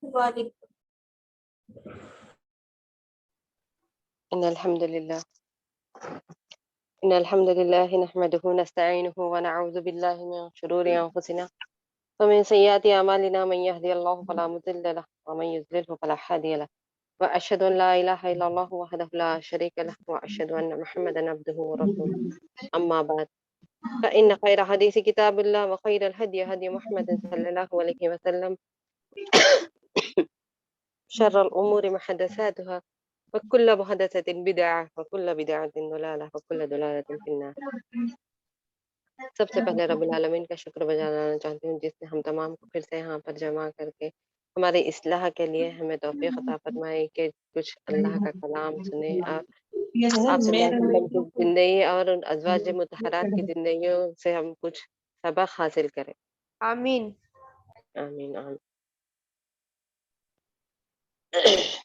وعلیکم. إن الحمد لله نحمده ونستعينه ونعوذ بالله من شرور أنفسنا ومن سيئات أعمالنا من يهدي الله فلا مضل له ومن يضلل فلا هادي له وأشهد أن لا إله إلا الله وحده لا شريك له وأشهد أن محمدا عبده ورسوله أما بعد فإن خير حديث كتاب الله وخير الهدي هدي محمد صلى الله عليه وسلم شر الأمور محدثاتها وكل محدثة بدعة وكل بدعة ضلالة وكل ضلالة في النار. سب سے پہلے رب العالمین کا شکر بجانا چاہتی ہوں جس نے ہم تمام کو پھر سے یہاں پر جمع کر کے ہماری اصلاح کے لیے ہمیں توفیق عطا فرمائے کہ کچھ اللہ کا کلام سنیں اور آپ صلی اللہ علیہ وسلم کی زندگی اور ازواج مطہرات کی زندگیوں سے ہم کچھ سبق حاصل کریں. آمین. آمین آمین. اس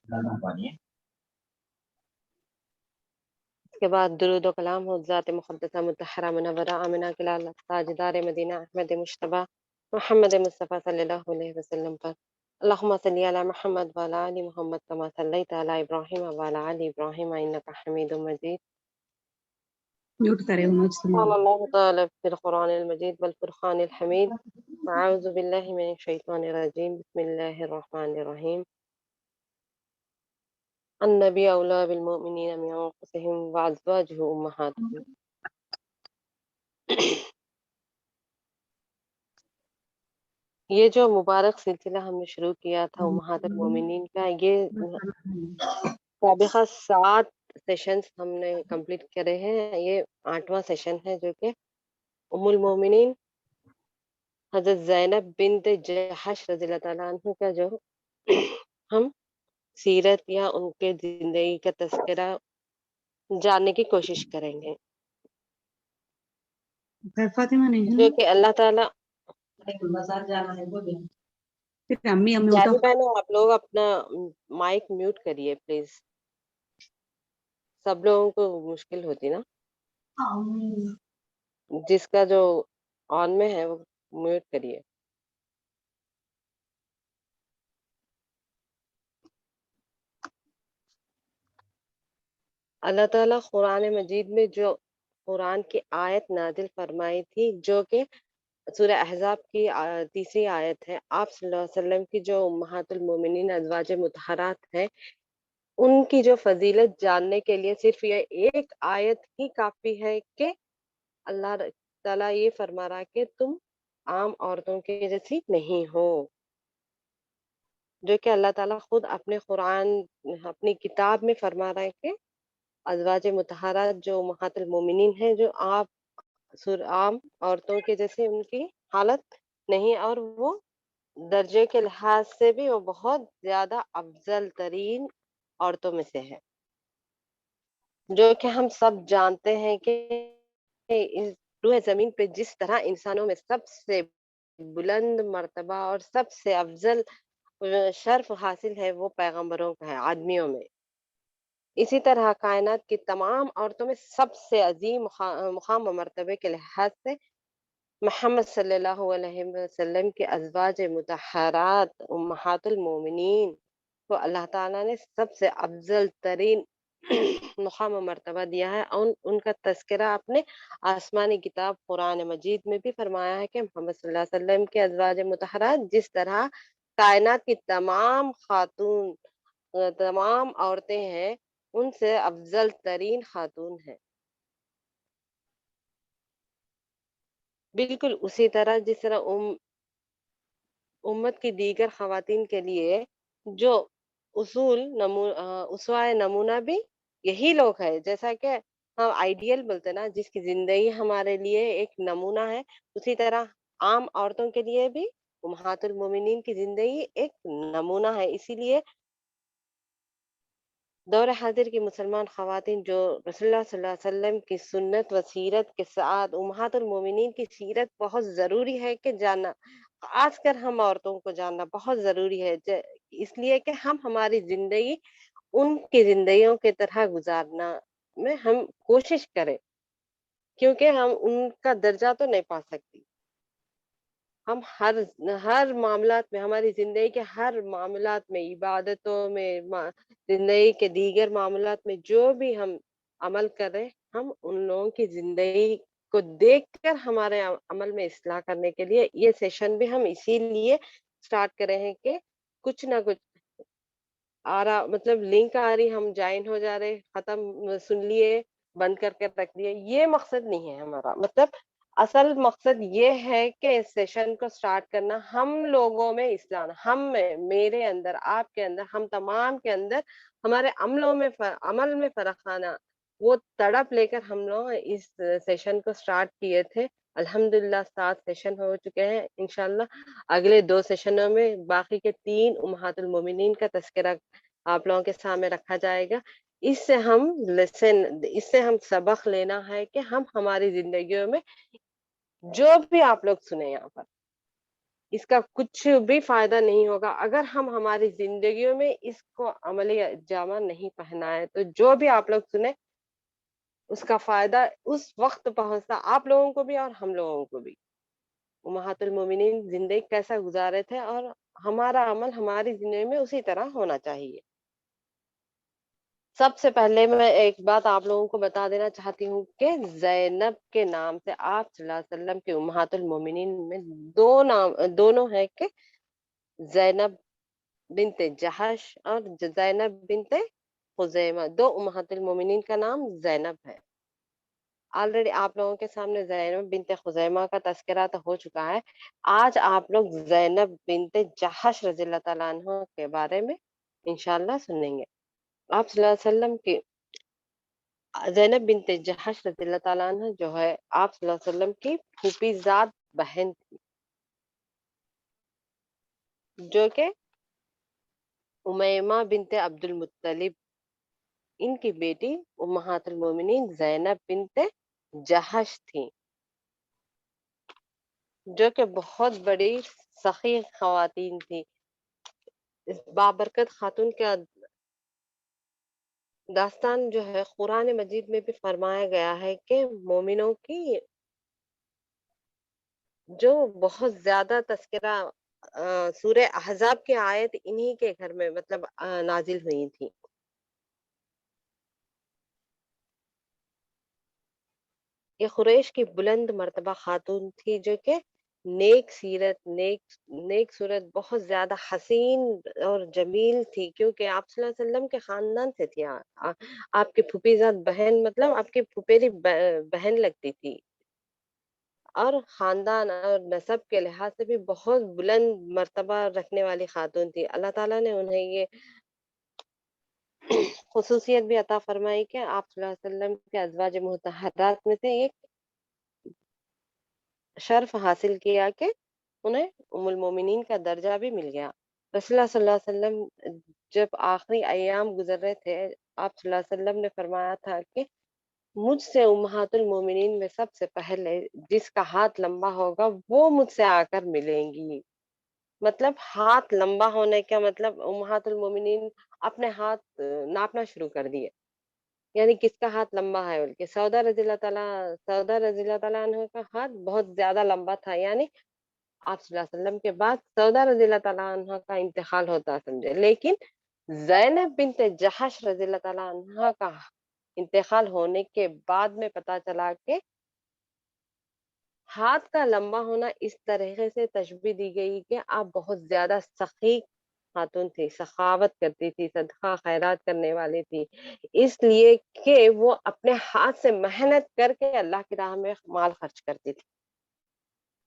کے بعد درود و کلام ہو ذات مقدسہ مطہرہ منورہ آمنہ کلال تاجدار مدینہ احمد مجتبیٰ محمد مصطفیٰ صلی اللہ علیہ وسلم پر. اللہم صلی علی محمد وعلی آل محمد کما صلیت علی ابراہیم وعلی آل ابراہیم انک حمید مجید. میوٹ کرے قال اللہ تعالی فی القرآن المجید والفرقان الحمید اعوذ باللہ من الشیطان الرجیم بسم اللہ الرحمن الرحیم. النبی اولیٰ بالمؤمنین من انفسہم وازواجہ امہاتہم. یہ جو مبارک سلسلہ ہم نے شروع کیا تھا امہات المومنین کا، یہ سابقہ 7 سیشنز ہم نے کمپلیٹ کرے ہیں. یہ 8واں سیشن ہے جو کہ ام المومنین حضرت زینب بنت جحش رضی اللہ تعالیٰ عنہ کا جو ہم سیرت یا ان کے زندگی کا تذکرہ جاننے کی کوشش کریں گے، فاطمہ نہیں جو کہ اللہ تعالیٰ. پھر امی پیاری بہنوں آپ لوگ اپنا مائک میوٹ کریے پلیز، سب لوگوں کو مشکل ہوتی نا. جس کا جو آن میں ہے وہ میوٹ کریے. اللہ تعالیٰ قرآن مجید میں جو قرآن کی آیت نازل فرمائی تھی جو کہ سورہ احزاب کی 3ری آیت ہے، آپ صلی اللہ علیہ وسلم کی جو امہات المومنین ازواج مطہرات ہیں ان کی جو فضیلت جاننے کے لیے صرف یہ ایک آیت ہی کافی ہے کہ اللہ تعالیٰ یہ فرما رہا کہ تم عام عورتوں کے جیسی نہیں ہو، جو کہ اللہ تعالیٰ خود اپنے قرآن اپنی کتاب میں فرما رہا ہے کہ ازواج مطہرات جو امہات المومنین ہیں جو آپ عام عورتوں کے جیسے ان کی حالت نہیں، اور وہ درجے کے لحاظ سے بھی وہ بہت زیادہ افضل ترین عورتوں میں سے ہے، جو کہ ہم سب جانتے ہیں کہ اس روح زمین پہ جس طرح انسانوں میں سب سے بلند مرتبہ اور سب سے افضل شرف حاصل ہے وہ پیغمبروں کا ہے آدمیوں میں، اسی طرح کائنات کی تمام عورتوں میں سب سے عظیم مقام و مرتبے کے لحاظ سے محمد صلی اللہ علیہ وسلم کے ازواج مطہرات امہات المومنین کو اللہ تعالیٰ نے سب سے افضل ترین مقام و مرتبہ دیا ہے، اور ان کا تذکرہ اپنے آسمانی کتاب قرآن مجید میں بھی فرمایا ہے کہ محمد صلی اللہ علیہ وسلم کے ازواج مطہرات جس طرح کائنات کی تمام خاتون تمام عورتیں ہیں ان سے افضل ترین خاتون ہے، بالکل اسی طرح جس طرح امت کی دیگر خواتین کے لیے جو اسوہ نمونہ بھی یہی لوگ ہے، جیسا کہ ہم آئیڈیل بولتے نا جس کی زندگی ہمارے لیے ایک نمونہ ہے، اسی طرح عام عورتوں کے لیے بھی امہات المومنین کی زندگی ایک نمونہ ہے. اسی لیے دور حاضر کی مسلمان خواتین جو رسول اللہ صلی اللہ علیہ وسلم کی سنت و سیرت کے ساتھ امہات المومنین کی سیرت بہت ضروری ہے کہ جاننا، خاص کر ہم عورتوں کو جاننا بہت ضروری ہے، اس لیے کہ ہم ہماری زندگی ان کی زندگیوں کی طرح گزارنا میں ہم کوشش کریں، کیونکہ ہم ان کا درجہ تو نہیں پا سکتی، ہم ہر معاملات میں، ہماری زندگی کے ہر معاملات میں، عبادتوں میں، زندگی کے دیگر معاملات میں جو بھی ہم عمل کر رہے، ہم ان لوگوں کی زندگی کو دیکھ کر ہمارے عمل میں اصلاح کرنے کے لیے یہ سیشن بھی ہم اسی لیے سٹارٹ کرے ہیں کہ کچھ نہ کچھ آ رہا، مطلب لنک آ رہی، ہم جوائن ہو جا رہے، ختم، سن لیے، بند کر کے رکھ دیے، یہ مقصد نہیں ہے ہمارا۔ مطلب اصل مقصد یہ ہے کہ اس سیشن کو سٹارٹ کرنا، ہم لوگوں میں اصلاح، ہم میں، میرے اندر، آپ کے اندر، ہم تمام کے اندر، ہمارے عمل میں فرق آنا، وہ تڑپ لے کر ہم لوگ اس سیشن کو سٹارٹ کیے تھے۔ الحمدللہ 7 سیشن ہو چکے ہیں، انشاءاللہ اگلے 2 سیشنوں میں باقی کے 3 امہات المومنین کا تذکرہ آپ لوگوں کے سامنے رکھا جائے گا۔ اس سے ہم سبق لینا ہے کہ ہم ہماری زندگیوں میں جو بھی آپ لوگ سنیں یہاں پر، اس کا کچھ بھی فائدہ نہیں ہوگا اگر ہم ہماری زندگیوں میں اس کو عملی جامہ نہیں پہنائے، تو جو بھی آپ لوگ سنیں اس کا فائدہ اس وقت پہنچتا آپ لوگوں کو بھی اور ہم لوگوں کو بھی۔ امہات المومنین زندگی کیسا گزارے تھے، اور ہمارا عمل ہماری زندگی میں اسی طرح ہونا چاہیے۔ سب سے پہلے میں ایک بات آپ لوگوں کو بتا دینا چاہتی ہوں کہ زینب کے نام سے آپ صلی اللہ علیہ وسلم کے امہات المومنین میں دونوں ہے کہ زینب بنت جہش اور زینب بنت خزیمہ، 2 امہات المومنین کا نام زینب ہے۔ آلریڈی آپ لوگوں کے سامنے زینب بنت خزیمہ کا تذکرہ تو ہو چکا ہے، آج آپ لوگ زینب بنت جہش رضی اللہ تعالیٰ عنہ کے بارے میں انشاءاللہ سنیں گے۔ آپ صلی اللہ علیہ وسلم کی زینب بنت جہش رضی اللہ تعالیٰ عنہ جو ہے آپ صلی اللہ علیہ وسلم کی پھوپھی زاد بہن تھی، جو کہ امیمہ بنت عبد المطلب، ان کی بیٹی امہات المومنین زینب بنت جہش تھی، جو کہ بہت بڑی سخی خواتین تھی۔ اس بابرکت خاتون کا داستان جو ہے قرآن مجید میں بھی فرمایا گیا ہے کہ مومنوں کی جو بہت زیادہ تذکرہ سورہ احزاب کی آیت انہی کے گھر میں مطلب نازل ہوئی تھی۔ یہ قریش کی بلند مرتبہ خاتون تھی، جو کہ نیک سیرت، نیک صورت، بہت زیادہ حسین اور جمیل تھی، کیونکہ آپ صلی اللہ علیہ وسلم کے خاندان سے تھی۔ آپ کی پھوپھی زاد بہن مطلب آپ کی پھوپھیری بہن لگتی تھی، اور خاندان اور نسب کے لحاظ سے بھی بہت بلند مرتبہ رکھنے والی خاتون تھی۔ اللہ تعالیٰ نے انہیں یہ خصوصیت بھی عطا فرمائی کہ آپ صلی اللہ علیہ وسلم کے ازواج مطہرات میں سے ایک شرف حاصل کیا کہ انہیں ام المومنین کا درجہ بھی مل گیا۔ رسول اللہ صلی اللہ علیہ وسلم جب آخری ایام گزر رہے تھے، آپ صلی اللہ علیہ وسلم نے فرمایا تھا کہ مجھ سے امہات المومنین میں سب سے پہلے جس کا ہاتھ لمبا ہوگا وہ مجھ سے آ کر ملیں گی۔ مطلب ہاتھ لمبا ہونے کا مطلب امہات المومنین اپنے ہاتھ ناپنا شروع کر دیے، یعنی کس کا ہاتھ لمبا ہے بلکہ سودا رضی اللہ تعالیٰ عنہ کا ہاتھ بہت زیادہ لمبا تھا، یعنی آپ صلی اللہ علیہ وسلم کے بعد سودا رضی اللہ تعالیٰ عنہ کا انتقال ہوتا سمجھے، لیکن زینب بنت جہش رضی اللہ تعالیٰ عنہ کا انتقال ہونے کے بعد میں پتا چلا کہ ہاتھ کا لمبا ہونا اس طریقے سے تشبیہ دی گئی کہ آپ بہت زیادہ سخی خاتون تھی، سخاوت کرتی تھی، صدقہ خیرات کرنے والی تھی، اس لیے کہ وہ اپنے ہاتھ سے محنت کر کے اللہ کی راہ میں مال خرچ کرتی تھی،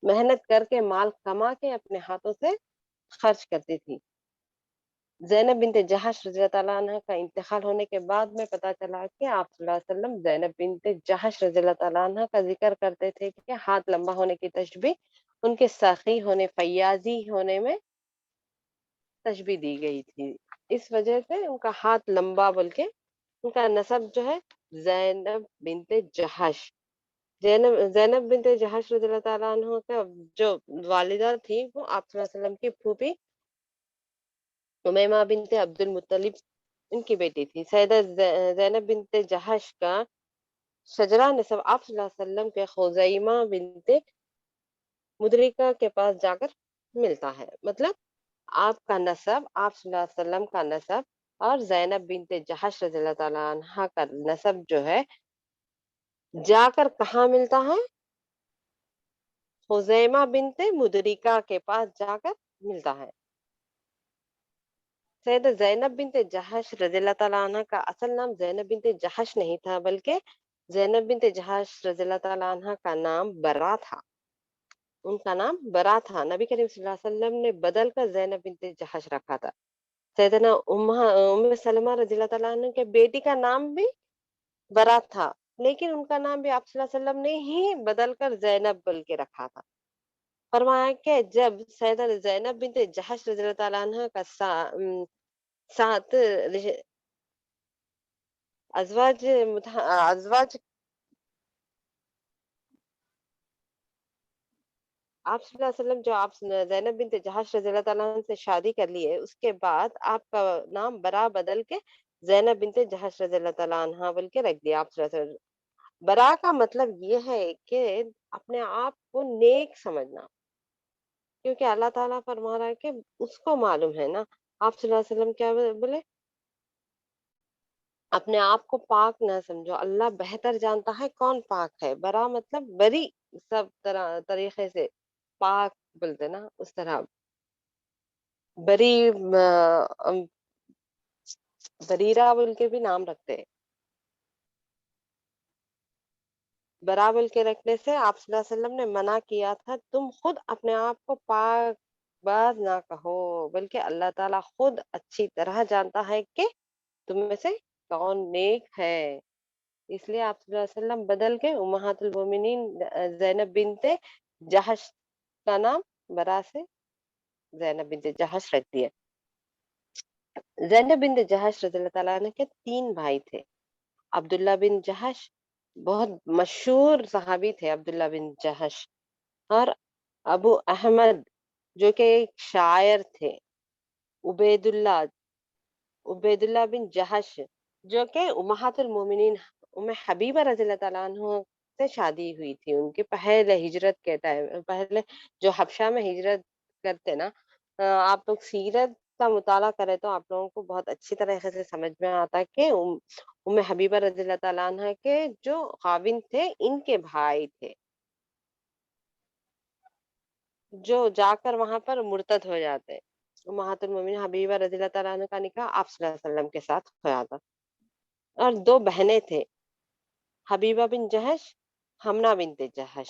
محنت کر کے مال کما کے اپنے ہاتھوں سے خرچ کرتی تھی۔ زینب بنت جہش رضی اللہ تعالیٰ عنہ کا انتقال ہونے کے بعد میں پتا چلا کہ آپ صلی اللہ علیہ وسلم زینب بنت جہش رضی اللہ تعالیٰ عنہ کا ذکر کرتے تھے کہ ہاتھ لمبا ہونے کی تشبیہ ان کے سخی ہونے، فیاضی ہونے میں تشبیہ دی گئی تھی، اس وجہ سے ان کا ہاتھ لمبا بول کے ان کا نسب جو ہے زینب بنت جہش، زینب بنت جہش رضی اللہ تعالیٰ عنہ کا جو والدہ تھی وہ آپ صلی اللہ علیہ وسلم کی پھوپھی امیمہ بنت عبد المطلب ان کی بیٹی تھی۔ سیدہ زینب بنت جہش کا شجرہ نسب آپ صلی اللہ علیہ وسلم کے خزیمہ بنت مدرکہ کے پاس جا کر ملتا ہے. مطلب آپ کا نسب، آپ صلی اللہ علیہ وسلم کا نسب اور زینب بنت جحش رضی اللہ تعالیٰ عنہا کا نسب جو ہے جا کر کہاں ملتا ہے؟ خزیمہ بنت مدرکہ کے پاس جا کر ملتا ہے. سیدہ زینب بنت جحش رضی اللہ تعالیٰ عنہ کا اصل نام زینب بنت جحش نہیں تھا، بلکہ زینب بنت جحش رضی اللہ تعالیٰ عنہ کا نام برا تھا. ان کا نام برا تھا. نبی کریم صلی اللہ علیہ وسلم نے بدل کر زینب بنت جحش رکھا تھا. سیدنا ام سلمہ رضی اللہ تعالیٰ عنہ کے بیٹی کا نام بھی برا تھا، لیکن ان کا نام بھی آپ صلی اللہ علیہ وسلم نے ہی بدل کر زینب بول کے رکھا تھا. فرمایا کہ جب سیدہ زینب بنت جحش رضی اللہ تعالیٰ عنہ کا ساتھ ازواج آپ صلی اللہ علیہ وسلم جو آپ زینب بنت جحش رضی اللہ تعالیٰ عنہ سے شادی کر لی ہے، اس کے بعد آپ کا نام برا بدل کے زینب بنت جحش رضی اللہ تعالیٰ عنہ بول کے رکھ دیا آپ صلی اللہ علیہ وسلم. برا کا مطلب یہ ہے کہ اپنے آپ کو نیک سمجھنا، کیونکہ اللہ تعالیٰ فرما رہا ہے کہ اس کو معلوم ہے نا. آپ صلی اللہ علیہ وسلم کیا بولے؟ اپنے آپ کو پاک نہ سمجھو، اللہ بہتر جانتا ہے کون پاک ہے. برا مطلب بری، سب طریقے سے پاک بولتے نا، اس طرح بری. بریرہ بول کے بھی نام رکھتے ہیں. برا بول کے رکھنے سے آپ صلی اللہ علیہ وسلم نے منع کیا تھا. تم خود اپنے آپ کو پاک باز نہ کہو، بلکہ اللہ تعالیٰ خود اچھی طرح جانتا ہے کہ تم میں سے کون نیک ہے. اس لیے آپ صلی اللہ علیہ وسلم بدل کے امہات المومنین زینب بنت جحش کا نام برا سے زینب بنت جحش رکھ دیا. زینب بنت جحش رضی اللہ تعالیٰ عنہ کے 3 بھائی تھے. عبداللہ بن جحش بہت مشہور صحابی تھے. عبداللہ بن جحش اور ابو احمد جو کہ ایک شاعر تھے. عبید اللہ بن جحش جو کہ امہات المومنین ام حبیبہ رضی اللہ تعالیٰ عنہ سے شادی ہوئی تھی. ان کی پہلے ہجرت کے ٹائم، پہلے جو حبشہ میں ہجرت کرتے نا، آپ لوگ سیرت کا مطالعہ کرے تو آپ لوگوں کو بہت اچھی طریقے سے سمجھ میں آتا کہ ام حبیبہ رضی اللہ تعالیٰ عنہ کے جو خاوند تھے ان کے بھائی تھے، جو جا کر وہاں پر مرتد ہو جاتے. امہات المومنین حبیبہ رضی اللہ تعالیٰ عنہ کا نکاح آپ صلی اللہ علیہ وسلم کے ساتھ ہوا تھا. اور 2 بہنیں تھے، حبیبہ بن جحش، حمنہ بنت جحش.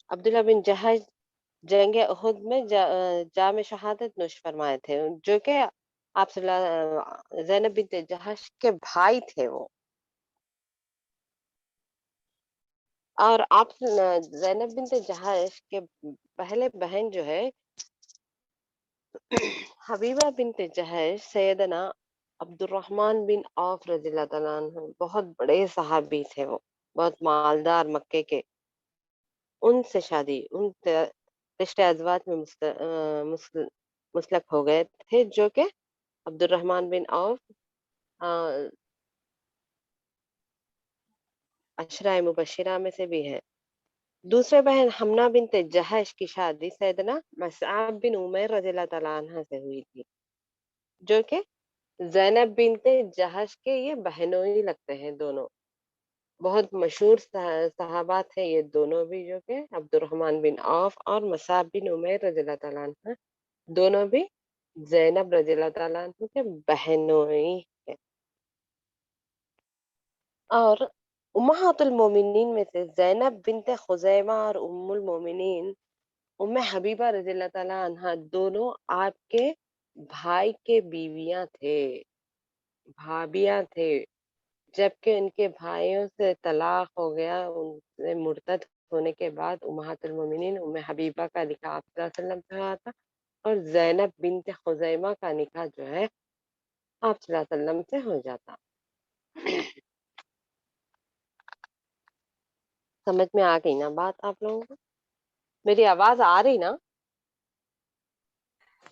عبداللہ بن جحش جنگ احد میں جام شہادت نوش فرمائے تھے، جو کہ آپ صلی اللہ زینب بنت جحش کے بھائی تھے وہ. اور آپ زینب بنت جحش کے پہلے بہن جو ہے حبیبہ بنت جحش، سیدنا عبد الرحمن بن عوف رضی اللہ تعالیٰ عنہ، بہت بڑے صحابی تھے وہ، بہت مالدار مکے کے. ان سے شادی، ان رشتے ازواج میں مسلک ہو گئے تھے، جو کہ عبد الرحمن بن عوف عشرہ مبشرہ میں سے بھی ہے. دوسرے بہن حمنہ بنت جحش کی شادی سیدنا مصعب بن عمیر رضی اللہ تعالیٰ عنہ سے ہوئی تھی، جو کہ زینب بنت جحش کے یہ بہنوں ہی لگتے ہیں دونوں. بہت مشہور صحابہ تھے یہ دونوں بھی، جو کہ عبد الرحمن بن عوف اور مصعب بن عمیر رضی اللہ تعالیٰ عنہ، دونوں بھی زینب رضی اللہ تعالیٰ عنہ کے بہنوں ہی ہیں. اور امہات المومنین میں سے زینب بنت خزیمہ اور ام المومنین ام حبیبہ رضی اللہ تعالیٰ عنہ دونوں آپ کے بھائی کے بیویاں تھے، بھابیاں تھے. جبکہ ان کے بھائیوں سے طلاق ہو گیا، ان سے مرتد ہونے کے بعد امہات المومنین ام حبیبہ کا نکاح آپ صلی اللہ علیہ وسلم سے ہوا تھا، اور زینب بنت خزیمہ کا نکاح جو ہے آپ صلی اللہ علیہ وسلم سے ہو جاتا. سمجھ میں آ گئی نا بات آپ لوگوں کو؟ میری آواز آ رہی نا؟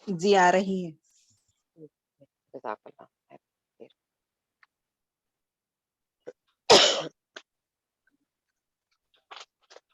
جی آ رہی ہے. جزاک اللہ خیر.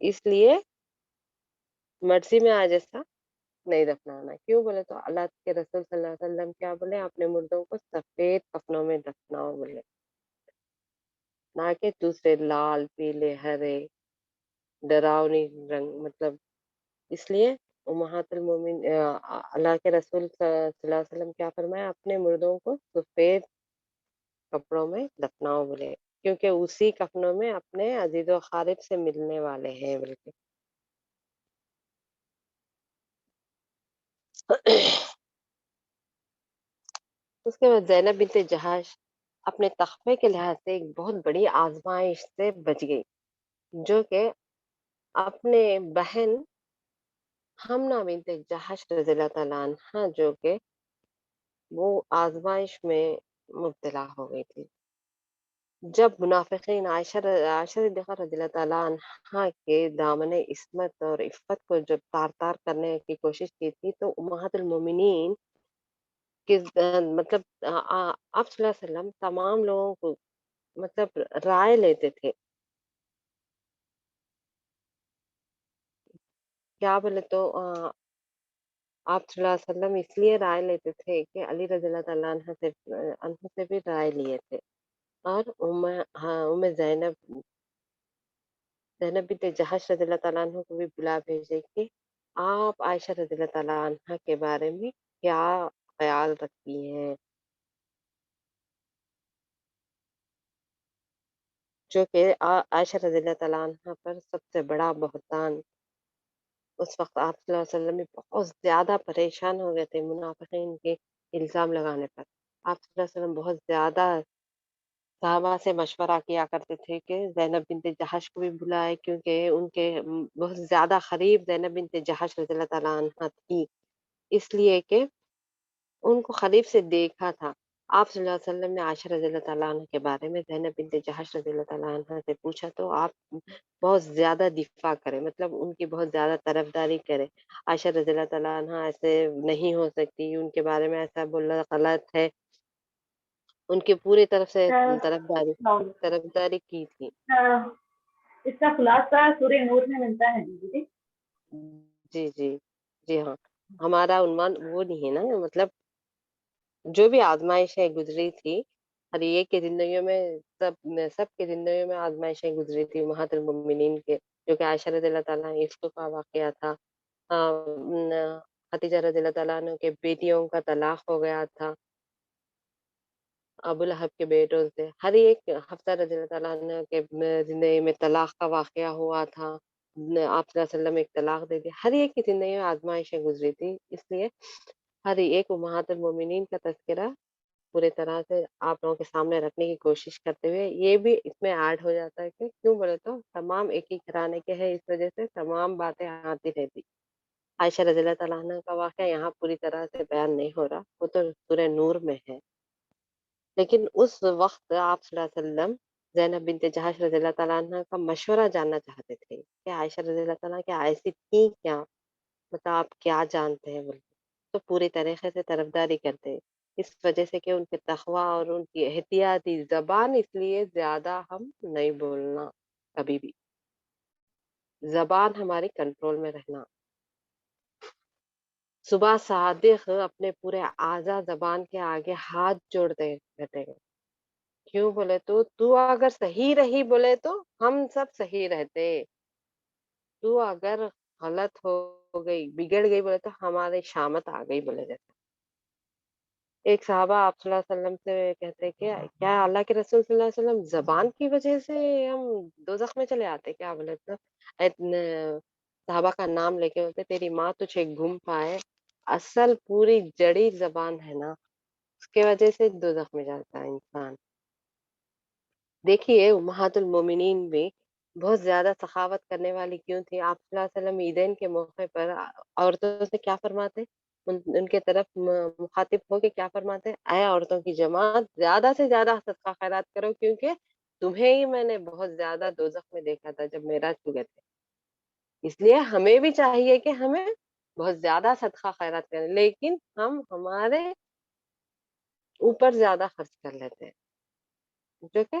اس لیے مرضی میں آج ایسا نہیں دفنانا. کیوں بولے تو اللہ کے رسول صلی اللہ علیہ وسلم کیا بولے؟ اپنے مردوں کو سفید کفنوں میں دفناؤ بولے، نہ کہ دوسرے لال پیلے ہرے ڈراؤنی رنگ. مطلب اس لیے امہات المومن اللہ کے رسول صلی اللہ علیہ وسلم کیا فرمایا؟ اپنے مردوں کو سفید کپڑوں میں دفناؤ بولے، کیونکہ اسی کفنوں میں اپنے عزیز و اقارب سے ملنے والے ہیں بلکہ. اس کے بعد زینب بنت جہاش اپنے تخفے کے لحاظ سے ایک بہت بڑی آزمائش سے بچ گئی، جو کہ اپنے بہن حمنا بنت جہاش رضی اللہ تعالیٰ عنہ جو کہ وہ آزمائش میں مبتلا ہو گئی تھی. جب منافقین عائشہ صدیقہ رضی اللہ تعالیٰ عنہ کے دامن عصمت اور عفت کو جب تار تار کرنے کی کوشش کی تھی تو امہات المومنین کے مطلب آپ صلی اللہ علیہ وسلم تمام لوگوں کو مطلب رائے لیتے تھے. کیا بولے تو آپ صلی اللہ علیہ وسلم اس لیے رائے لیتے تھے کہ علی رضی اللہ تعالیٰ عنہ سے بھی رائے لیے تھے، اور ام زینب بنت جہش رضی اللہ تعالیٰ عنہ کو بھی بلا بھیجے کہ آپ عائشہ رضی اللہ تعالیٰ عنہ کے بارے میں کیا خیال رکھتی ہیں، جو کہ عائشہ رضی اللہ تعالیٰ عنہ پر سب سے بڑا بہتان. اس وقت آپ صلی اللہ علیہ وسلم بھی بہت زیادہ پریشان ہو گئے تھے منافقین کے الزام لگانے پر. آپ صلی اللہ علیہ وسلم بہت زیادہ صحابہ سے مشورہ کیا کرتے تھے کہ زینب بنت جہش کو بھی بلائے، کیونکہ ان کے بہت زیادہ قریب زینب بنت جہش رضی اللہ تعالیٰ عنہ تھی، اس لیے کہ ان کو قریب سے دیکھا تھا. آپ صلی اللہ علیہ وسلم نے عائشہ رضی اللہ تعالیٰ عنہ کے بارے میں زینب بنت جہش رضی اللہ تعالیٰ عنہ سے پوچھا تو آپ بہت زیادہ دفاع کرے، مطلب ان کی بہت زیادہ طرفداری کرے. عائشہ رضی اللہ تعالیٰ عنہ ایسے نہیں ہو سکتی، ان کے بارے میں ایسا بولنا غلط ہے، ان کی پوری طرف سے طرفداری کی تھی. اس کا خلاصہ سورہ نور میں ملتا ہے جی. جی جی جی ہاں، ہمارا عنوان وہ نہیں ہے نا، مطلب جو بھی آزمائشیں گزری تھی ہر ایک کی زندگیوں میں، سب کی زندگیوں میں آزمائشیں گزری تھی امہات المومنین کے، جو کہ عائشہ رضی اللہ تعالیٰ عشق کا واقعہ تھا. خدیجہ رضی اللہ تعالیٰ عنہ کے بیٹیوں کا طلاق ہو گیا تھا ابو لہب کے بیٹوں سے. ہر ایک حفصہ رضی اللہ تعالیٰ عنہ کے زندگی میں طلاق کا واقعہ ہوا تھا، آپ صلی اللہ علیہ وسلم ایک طلاق دے دی. ہر ایک کی زندگی میں آزمائشیں گزری تھی، اس لیے ہر ایک امہات المومنین کا تذکرہ پورے طرح سے آپ لوگوں کے سامنے رکھنے کی کوشش کرتے ہوئے یہ بھی اس میں ایڈ ہو جاتا ہے کہ کیوں بولے تو تمام ایک ہی گھرانے کے ہیں، اس وجہ سے تمام باتیں آتی رہتی. عائشہ رضی اللہ تعالیٰ عنہ کا واقعہ یہاں پوری طرح سے بیان نہیں ہو رہا، وہ تو سورہ نور میں ہے. لیکن اس وقت آپ صلی اللہ علیہ وسلم زینب بنت جہش رضی اللہ تعالیٰ عنہ کا مشورہ جاننا چاہتے تھے کہ عائشہ رضی اللہ تعالیٰ کیا ایسی تھی کیا، مطلب آپ کیا جانتے ہیں بول کے. تو پوری طریقے سے طرفداری کرتے، اس وجہ سے کہ ان کے تقوی اور ان کی احتیاطی زبان، اس لیے زیادہ ہم نہیں بولنا کبھی بھی، زبان ہماری کنٹرول میں رہنا. صبح صادق اپنے پورے اعضا زبان کے آگے ہاتھ جوڑتے رہتے ہیں. کیوں بولے تو اگر صحیح رہی بولے تو ہم سب صحیح رہتے، تو اگر غلط ہو گئی بگڑ گئی بولے تو ہمارے شامت آ گئی بولے جیسے. ایک صحابہ آپ صلی اللہ علیہ وسلم سے کہتے کہ کیا اللہ کے رسول صلی اللہ علیہ وسلم زبان کی وجہ سے ہم دوزخ میں چلے آتے کیا بولے تو صحابہ کا نام لے کے بولتے تیری ماں تجھے گم پائے، اصل پوری جڑی زبان ہے نا، اس کی وجہ سے دوزخ میں جاتا ہے انسان. دیکھیے امہات المومنین بھی بہت زیادہ سخاوت کرنے والی کیوں تھی. آپ صلی اللہ علیہ وسلم عیدین کے موقع پر عورتوں سے کیا فرماتے، ان کے طرف مخاطب ہو کے کیا فرماتے، اے عورتوں کی جماعت زیادہ سے زیادہ صدقہ خیرات کرو، کیونکہ تمہیں ہی میں نے بہت زیادہ دوزخ میں دیکھا تھا جب معراج کو گئے تھے. اس لیے ہمیں بھی چاہیے کہ ہمیں بہت زیادہ صدقہ خیرات کریں، لیکن ہم ہمارے اوپر زیادہ خرچ کر لیتے ہیں، جو کہ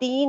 3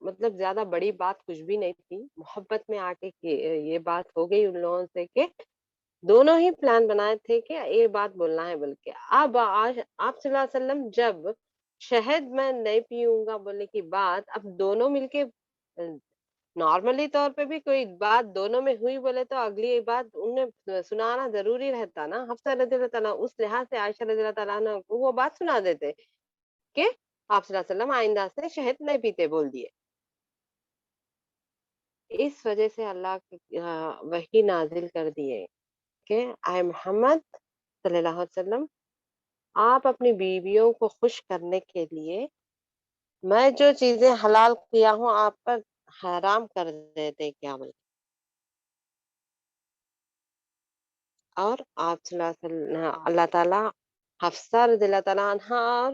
مطلب زیادہ بڑی بات کچھ بھی نہیں تھی، محبت میں آ کے یہ بات ہو گئی ان لوگوں سے کہ دونوں ہی پلان بنائے تھے کہ یہ بات بولنا ہے بول کے۔ اب آج آپ صلی اللہ علیہ وسلم جب شہد میں نہیں پیوں گا بولنے کی بات اب دونوں مل کے نارملی طور پہ بھی کوئی بات دونوں میں ہوئی بولے تو اگلی بات انہیں سنانا ضروری رہتا نا۔ حفصہ رضی اللہ تعالیٰ اس لحاظ سے عائشہ رضی اللہ تعالیٰ عنہ کو وہ بات سنا دیتے کہ آپ صلی اللہ علیہ وسلم آئندہ سے شہد نہیں پیتے بول دیے۔ اس وجہ سے اللہ وحی نازل کر دیے کہ اے محمد صلی اللہ علیہ وسلم آپ اپنی بیویوں کو خوش کرنے کے لیے میں جو چیزیں حلال کیا ہوں آپ پر حرام کر دیتے کیا بولے۔ اور آپ صلی اللہ علیہ وسلم اللہ تعالیٰ حفصہ رضی اللہ تعالیٰ عنہ اور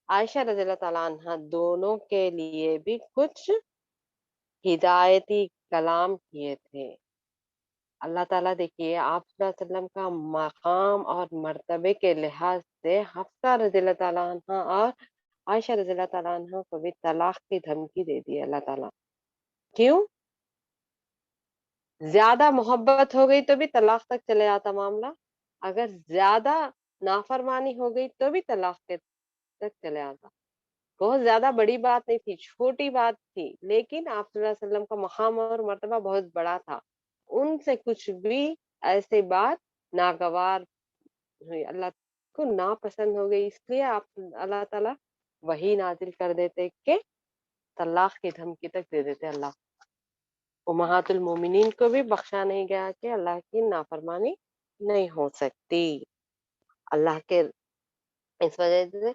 عائشہ رضی اللہ تعالیٰ عنہ دونوں کے لیے بھی کچھ ہدایتی کلام کیے تھے۔ اللہ تعالیٰ دیکھیے آپ صلی اللہ علیہ وسلم کا مقام اور مرتبے کے لحاظ سے حفصہ رضی اللہ تعالیٰ عنہ اور عائشہ رضی اللہ تعالیٰ عنہ کو بھی طلاق کی دھمکی دے دی اللہ تعالیٰ۔ کیوں؟ زیادہ محبت ہو گئی تو بھی طلاق تک چلے جاتا معاملہ، اگر زیادہ نافرمانی ہو گئی تو بھی طلاق کے تک چلے جاتا۔ بہت زیادہ بڑی بات نہیں تھی، چھوٹی بات تھی، لیکن آپ صلی اللہ علیہ وسلم کا مقام اور مرتبہ بہت بڑا تھا، ان سے کچھ بھی ایسی بات ناگوار ہوئی، اللہ کو ناپسند ہو گئی، اس لیے آپ اللہ تعالیٰ وہی نازل کر دیتے کہ طلاق کی دھمکی تک دے دیتے اللہ۔ امہات المومنین کو بھی بخشا نہیں گیا کہ اللہ کی نافرمانی نہیں ہو سکتی۔ اللہ کے اس وجہ سے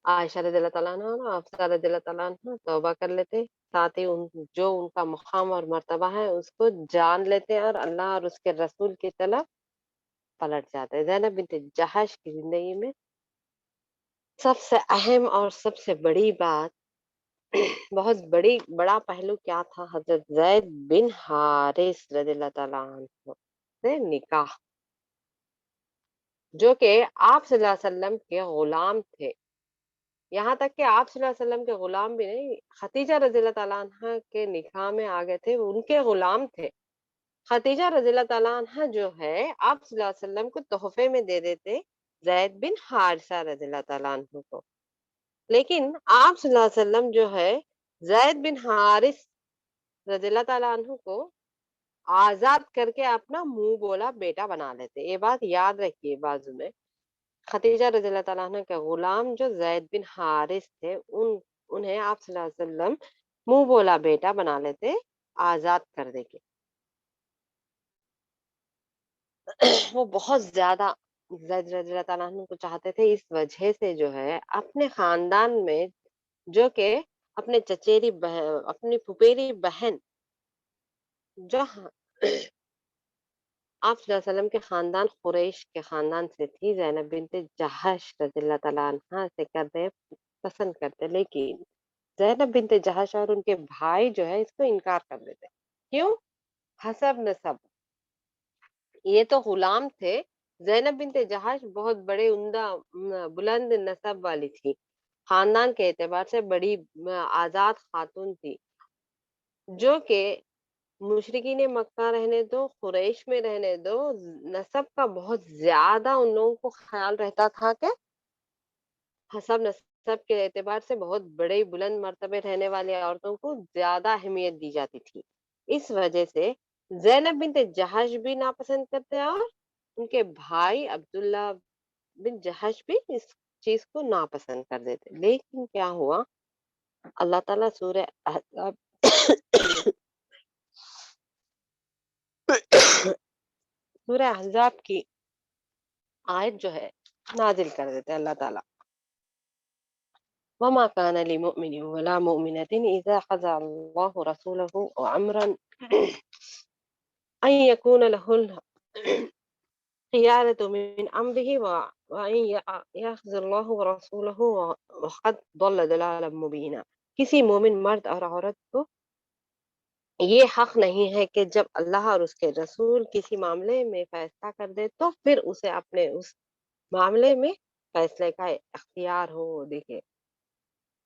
عائشہ رضی اللہ تعالیٰ عنہ اور حفصہ رضی اللہ تعالیٰ عنہ توبہ کر لیتے، ساتھ ہی جو ان کا مقام اور مرتبہ ہے اس کو جان لیتے اور اللہ اور اس کے رسول کی طرف پلٹ جاتے۔ زینب بنت جہش کی زندگی میں سب سے اہم اور سب سے بڑی بات بہت بڑا پہلو کیا تھا؟ حضرت زید بن حارث رضی اللہ تعالیٰ عنہ سے نکاح، جو کہ آپ صلی اللہ علیہ وسلم کے غلام تھے، یہاں تک کہ آپ صلی اللہ علیہ وسلم کے غلام بھی نہیں، خدیجہ رضی اللہ تعالیٰ عنہ کے نکاح میں آ گئے تھے، ان کے غلام تھے۔ خدیجہ رضی اللہ تعالیٰ عنہ جو ہے آپ صلی اللہ علیہ وسلم کو تحفے میں دے دیتے زید بن حارثہ رضی اللہ تعالیٰ عنہ کو، لیکن آپ صلی اللہ علیہ وسلم جو ہے زید بن حارث رضی اللہ تعالیٰ عنہ کو آزاد کر کے اپنا منہ بولا بیٹا بنا لیتے۔ یہ بات یاد رکھیے بازو میں، خدیجہ رضی اللہ تعالیٰ عنہ کے غلام جو زید بن حارث تھے انہیں آپ صلی اللہ علیہ وسلم منہ بولا بیٹا بنا لیتے، آزاد کر دے کے۔ وہ بہت زیادہ زید رضی اللہ تعالیٰ عنہ کو چاہتے تھے، اس وجہ سے جو ہے اپنے خاندان میں جو کہ اپنے چچیری بہن اپنی پھپھیری بہن جو آپ صلی اللہ علیہ وسلم کے خاندان قریش کے خاندان سے تھی، زینب بنت جہش رضی اللہ تعالیٰ عنہ سے کرتے پسند کرتے، لیکن زینب بنت جہش اور ان کے بھائی جو ہے اس کو انکار کر دیتے۔ کیوں؟ حسب نسب، یہ تو غلام تھے، زینب بنت جہش بہت بڑے عمدہ بلند نسب والی تھی، خاندان کے اعتبار سے بڑی آزاد خاتون تھی، جو کہ مشرکین مکہ رہنے دو، قریش میں رہنے دو، نسب کا بہت زیادہ ان لوگوں کو خیال رہتا تھا کہ حسب نسب کے اعتبار سے بہت بڑے بلند مرتبے رہنے والی عورتوں کو زیادہ اہمیت دی جاتی تھی۔ اس وجہ سے زینب بنت جہش بھی ناپسند کرتے اور ان کے بھائی عبداللہ بن جہش بھی اس چیز کو ناپسند کر دیتے۔ لیکن کیا ہوا؟ اللہ تعالیٰ سورہ احزاب سورہ احزاب کی آیت جو ہے نازل کر دیتے اللہ تعالیٰ، وما كان لمؤمن ولا مؤمنة إذا قضى الله رسوله أمرا أن يكون له الخيارة من أمره وأن يأخذ الله ورسوله وقد ضل ضلالا مبينا۔ کسی مومن مرد اور عورت کو یہ حق نہیں ہے کہ جب اللہ اور اس کے رسول کسی معاملے میں فیصلہ کر دے تو پھر اسے اپنے اس معاملے میں فیصلے کا اختیار ہو۔ دیکھے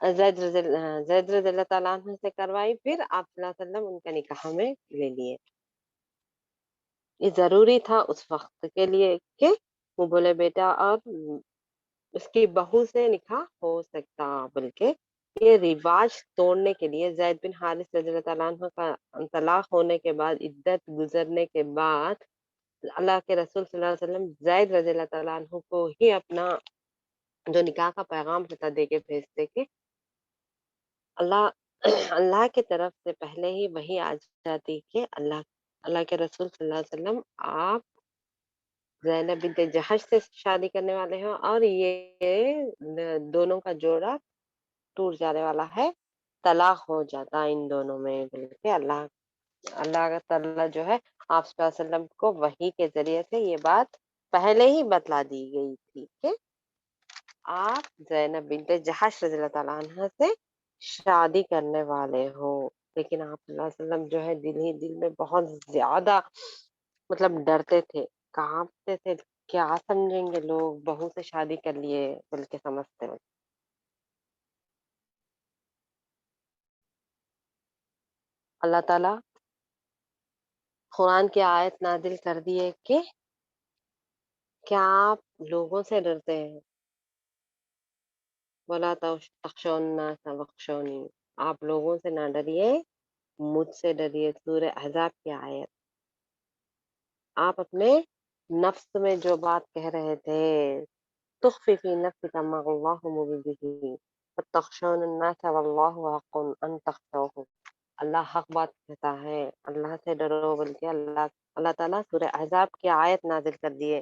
زید رضی اللہ تعالیٰ عنہ سے کروائی، پھر آپ صلی اللہ علیہ وسلم ان کا نکاح میں لے لیے۔ یہ ضروری تھا اس وقت کے لیے کہ وہ بولے بیٹا اور اس کی بہو سے نکاح ہو سکتا، بلکہ یہ رواج توڑنے کے لیے زید بن حارث رضی اللہ تعالیٰ عنہ کا طلاق ہونے کے بعد، عدت گزرنے کے بعد، اللہ کے رسول صلی اللہ علیہ وسلم زید رضی اللہ تعالیٰ عنہ کو ہی اپنا جو نکاح کا پیغام ہوتا دے کے بھیجتے کہ اللہ اللہ کی طرف سے پہلے ہی وہی آ جاتی کہ اللہ کے رسول صلی اللہ علیہ وسلم آپ زینب بنت جہش سے شادی کرنے والے ہیں، اور یہ دونوں کا جوڑا ٹوٹ جانے والا ہے، طلاق ہو جاتا ان دونوں میں، بلکہ اللہ تعالیٰ جو ہے آپ صلی اللہ علیہ وسلم کو وحی کے ذریعے سے یہ بات پہلے ہی بتلا دی گئی تھی کہ آپ زینب بنت جہش رضی اللہ تعالیٰ عنہ سے شادی کرنے والے ہو۔ لیکن آپ صلی اللہ علیہ وسلم جو ہے دل ہی دل میں بہت زیادہ مطلب ڈرتے تھے، کانپتے تھے، کیا سمجھیں گے لوگ، بہو سے شادی کر لیے بلکہ سمجھتے ہیں۔ اللہ تعالیٰ قرآن کی آیت نازل کر دیے کہ کیا آپ لوگوں سے ڈرتے ہیں؟ وَلَا تَخْشَوْا النَّاسَ وَاخْشَوْنِی، آپ لوگوں سے نہ ڈریے، مجھ سے ڈریے۔ سورہ احزاب کی آیت۔ آپ اپنے نفس میں جو بات کہہ رہے تھے، تخفی فی نفسک ما اللہ مبدیہ وتخشون الناس واللہ حق ان تخشوہ، اللہ حق بات کہتا ہے، اللہ سے ڈرو، بلکہ اللہ تعالیٰ سورہ احزاب کی آیت نازل کر دیے،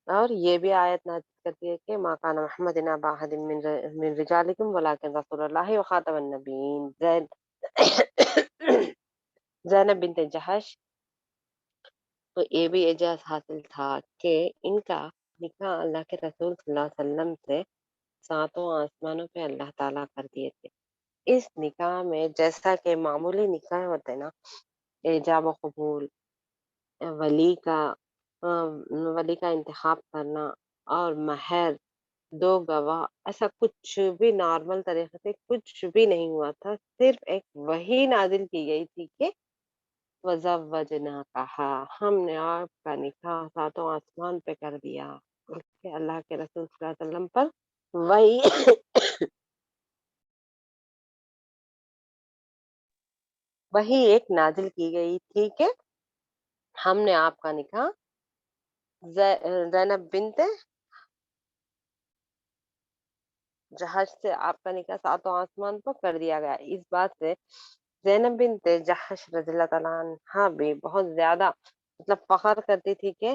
اور یہ بھی آیت نازل کرتی ہے کہ ما کان محمد ابا احد من رجالکم ولکن رسول اللہ وخاتم النبیین۔ زینب بنت جہش کو یہ بھی اعزاز حاصل تھا کہ ان کا نکاح اللہ کے رسول صلی اللہ علیہ وسلم سے ساتوں آسمانوں پہ اللہ تعالیٰ کر دیے تھے۔ اس نکاح میں جیسا کہ معمولی نکاح ہوتے ہیں نا، ایجاب و قبول، ولی کا ولی کا انتخاب کرنا اور مہر، دو گواہ، ایسا کچھ بھی نارمل طریقے سے کچھ بھی نہیں ہوا تھا، صرف ایک وحی نازل کی گئی تھی کہ وَزَوَّجْنَاكَهَا، ہم نے آپ کا نکاح ساتوں آسمان پہ کر دیا، بلکہ اللہ کے رسول صلی اللہ علیہ وسلم پر وہی ایک نازل کی گئی تھی کہ ہم نے آپ کا نکاح زینب بنت جہش سے، آپ کا نکاح ساتوں آسمان پر کر دیا گیا۔ اس بات سے زینب بنت جہش رضی اللہ تعالیٰ عنہا بھی بہت زیادہ مطلب فخر کرتی تھی کہ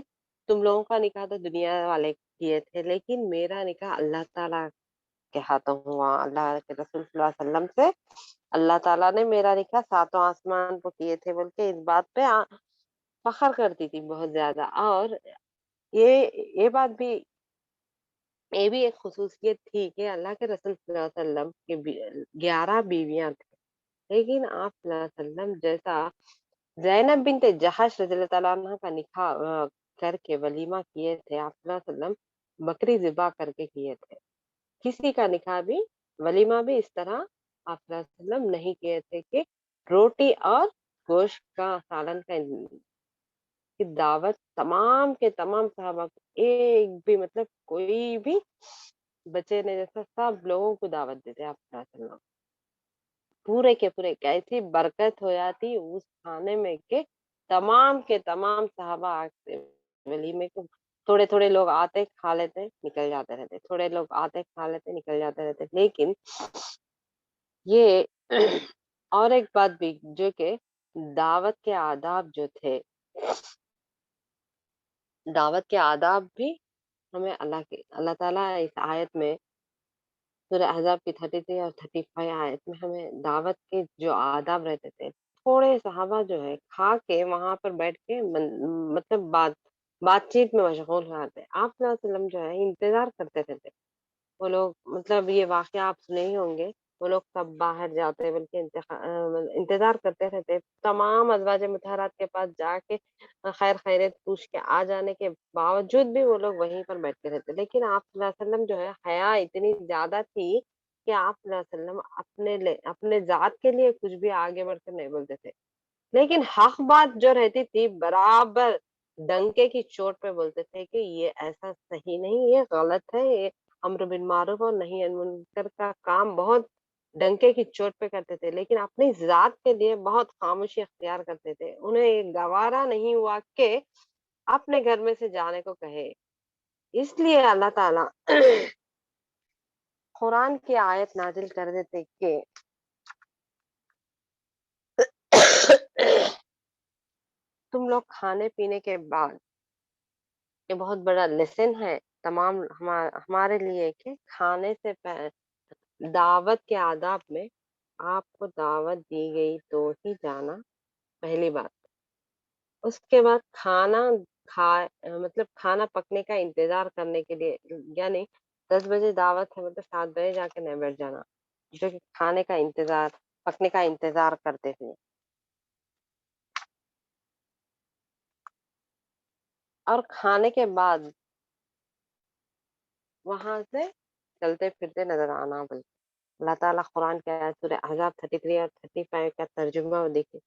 تم لوگوں کا نکاح تو دنیا والے کیے تھے، لیکن میرا نکاح اللہ تعالیٰ کے ہاتھوں ہوا، اللہ کے رسول صلی اللہ علیہ وسلم سے اللہ تعالیٰ نے میرا نکاح ساتوں آسمان پر کیے تھے، بلکہ اس بات پہ فخر کرتی تھی بہت زیادہ۔ اور یہ بات بھی، یہ بھی ایک خصوصیت تھی کہ اللہ کے رسول صلی اللہ علیہ وسلم کے 11 بیویاں تھیں، لیکن آپ صلی اللہ علیہ وسلم جیسا زینب بنت جہش رضی اللہ تعالیٰ عنہ کا نکاح کر کے ولیمہ کیے تھے، آپ صلی اللہ علیہ وسلم بکری ذبح کر کے کیے تھے۔ کسی کا نکاح بھی، ولیمہ بھی اس طرح آپ صلی اللہ علیہ وسلم نہیں کیے تھے کہ روٹی اور گوشت کا، سالن کا کی دعوت تمام کے تمام صحابہ کو، ایک بھی مطلب کوئی بھی بچے نے جیسا سب لوگوں کو دعوت دیتے آپ صلی اللہ علیہ وسلم، پورے کے پورے، کیسی برکت ہو جاتی اس کھانے میں کہ تمام کے تمام صحابہ آتے ولیمے کو، تھوڑے تھوڑے لوگ آتے کھا لیتے نکل جاتے رہتے، تھوڑے لوگ آتے کھا لیتے نکل جاتے رہتے، لیکن یہ اور ایک بات بھی جو کہ دعوت کے آداب جو تھے، دعوت کے آداب بھی ہمیں اللہ تعالیٰ اس آیت میں سورہ احزاب کی 33 اور 35 آیت میں ہمیں دعوت کے جو آداب رہتے تھے، تھوڑے صحابہ جو ہے کھا کے وہاں پر بیٹھ کے مطلب بات چیت میں مشغول ہو جاتے، آپ صلی اللہ علیہ وسلم جو ہے انتظار کرتے تھے، وہ لوگ مطلب یہ واقعہ آپ سنے ہی ہوں گے وہ لوگ کب باہر جاتے بلکہ انتظار کرتے رہتے، تمام ازواج مطہرات کے پاس جا کے خیر خیریت پوچھ کے آ جانے کے باوجود بھی وہ لوگ وہیں پر بیٹھتے رہتے، لیکن آپ صلی اللہ علیہ وسلم جو ہے حیا اتنی زیادہ تھی کہ آپ صلی اللہ علیہ وسلم اپنے ذات کے لیے کچھ بھی آگے بڑھ کر نہیں بولتے تھے، لیکن حق بات جو رہتی تھی برابر ڈنکے کی چوٹ پہ بولتے تھے کہ یہ ایسا صحیح نہیں، یہ غلط ہے، یہ امر بالمعروف اور نہی عن المنکر کا کام بہت ڈنکے کی چوٹ پہ کرتے تھے، لیکن اپنی ذات کے لیے بہت خاموشی اختیار کرتے تھے، انہیں یہ گوارا نہیں ہوا کہ اپنے گھر میں سے جانے کو کہے، اس لیے اللہ تعالی قرآن کی آیت نازل کر دیتے کہ تم لوگ کھانے پینے کے بعد، یہ بہت بڑا لیسن ہے تمام ہمارے لیے کہ کھانے سے دعوت کے آداب میں آپ کو دعوت دی گئی تو ہی جانا، پہلی بات۔ اس کے بعد کھا مطلب کھانا پکنے کا انتظار کرنے کے لیے، یعنی 10 بجے دعوت ہے مطلب 7 بجے جا کے نہیں بیٹھ جانا، جو کہ کھانے کا انتظار پکنے کا انتظار کرتے ہوئے، اور کھانے کے بعد وہاں سے چلتے پھرتے نظر آنا، بلکہ اللہ تعالیٰ قرآن کے آیت سورہ احزاب 33 اور 35 کا ترجمہ دیکھیں۔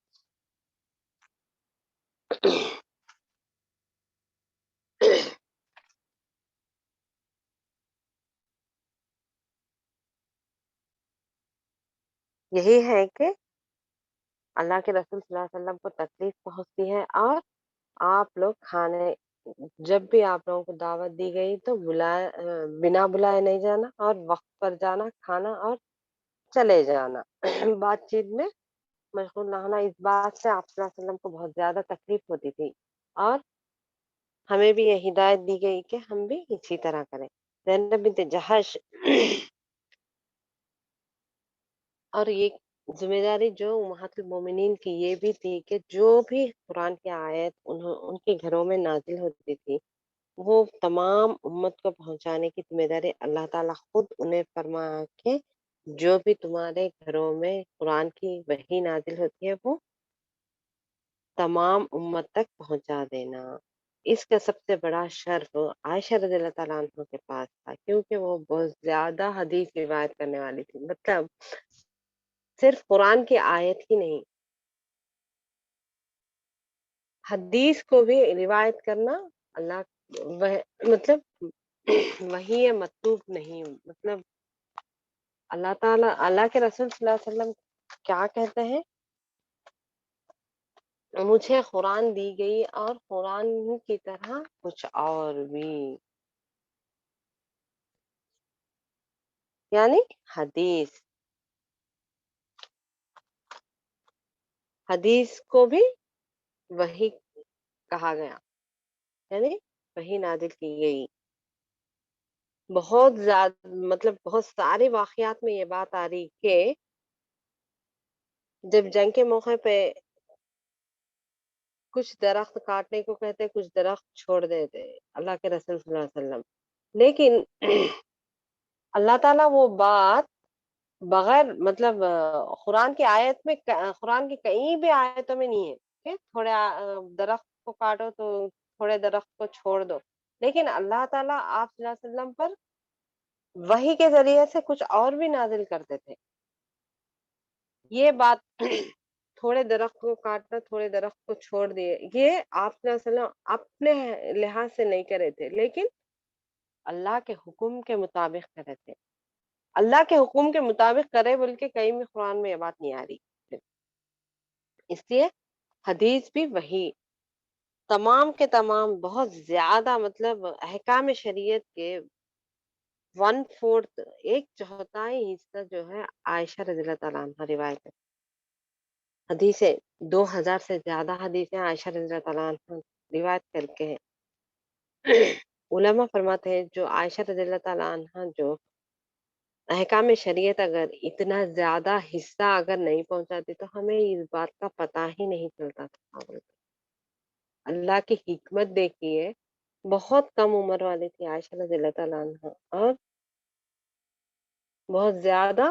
یہی ہے کہ اللہ کے رسول صلی اللہ علیہ وسلم کو تکلیف پہنچتی ہے، اور آپ لوگ کھانے، جب بھی آپ لوگوں کو دعوت دی گئی تو بنا بلائے نہیں جانا، اور وقت پر جانا، کھانا اور چلے جانا، بات چیت میں مشغول نہ ہونا۔ اس بات سے آپ صلی اللہ علیہ وسلم کو بہت زیادہ تکلیف ہوتی تھی، اور ہمیں بھی یہ ہدایت دی گئی کہ ہم بھی اسی طرح کریں۔ زینب بنت جہش اور یہ ذمہ داری جو امہات المومنین کی یہ بھی تھی کہ جو بھی قرآن کی آیت ان کے گھروں میں نازل ہوتی تھی وہ تمام امت کو پہنچانے کی ذمہ داری اللہ تعالیٰ خود انہیں فرما کے جو بھی تمہارے گھروں میں قرآن کی وحی نازل ہوتی ہے وہ تمام امت تک پہنچا دینا۔ اس کا سب سے بڑا شرف عائشہ رضی اللہ تعالیٰ عنہ کے پاس تھا، کیونکہ وہ بہت زیادہ حدیث روایت کرنے والی تھی، مطلب صرف قرآن کی آیت ہی نہیں، حدیث کو بھی روایت کرنا مطلب وہی مطلوب نہیں، مطلب اللہ تعالیٰ، اللہ کے رسول صلی اللہ علیہ وسلم کیا کہتے ہیں، مجھے قرآن دی گئی اور قرآن کی طرح کچھ اور بھی، یعنی حدیث کو بھی وہی کہا گیا، یعنی وہی نازل کی گئی۔ بہت زیادہ مطلب بہت سارے واقعات میں یہ بات آ رہی کہ جب جنگ کے موقع پہ کچھ درخت کاٹنے کو کہتے، کچھ درخت چھوڑ دیتے اللہ کے رسول صلی اللہ علیہ وسلم، لیکن اللہ تعالیٰ وہ بات بغیر مطلب قرآن کی آیت میں، قرآن کی کہیں بھی آیتوں میں نہیں ہے کہ تھوڑے درخت کو کاٹو تو تھوڑے درخت کو چھوڑ دو، لیکن اللہ تعالیٰ آپ صلی اللہ علیہ وسلم پر وحی کے ذریعے سے کچھ اور بھی نازل کرتے تھے۔ یہ بات تھوڑے درخت کو کاٹنا، تھوڑے درخت کو چھوڑ دیے، یہ آپ صلی اللہ علیہ وسلم اپنے لحاظ سے نہیں کرے تھے، لیکن اللہ کے حکم کے مطابق کرے تھے۔ اللہ کے حکم کے مطابق کرے بول کے کہیں بھی قرآن میں یہ بات نہیں آ رہی، اس لیے حدیث بھی وہی تمام کے تمام بہت زیادہ مطلب احکام شریعت کے 1/4 ایک چوتھائی حصہ جو ہے عائشہ رضی اللہ تعالیٰ عنہ روایت ہے، حدیثیں 2000 سے زیادہ حدیثیں عائشہ رضی اللہ تعالیٰ عنہ روایت کر کے ہیں۔ علماء فرماتے ہیں جو عائشہ رضی اللہ تعالیٰ عنہ جو احکام شریعت اگر اتنا زیادہ حصہ اگر نہیں پہنچاتی تو ہمیں اس بات کا پتہ ہی نہیں چلتا تھا۔ اللہ کی حکمت دیکھیے، بہت کم عمر والی تھی عائشہ رضی اللہ تعالیٰ عنہ، اور بہت زیادہ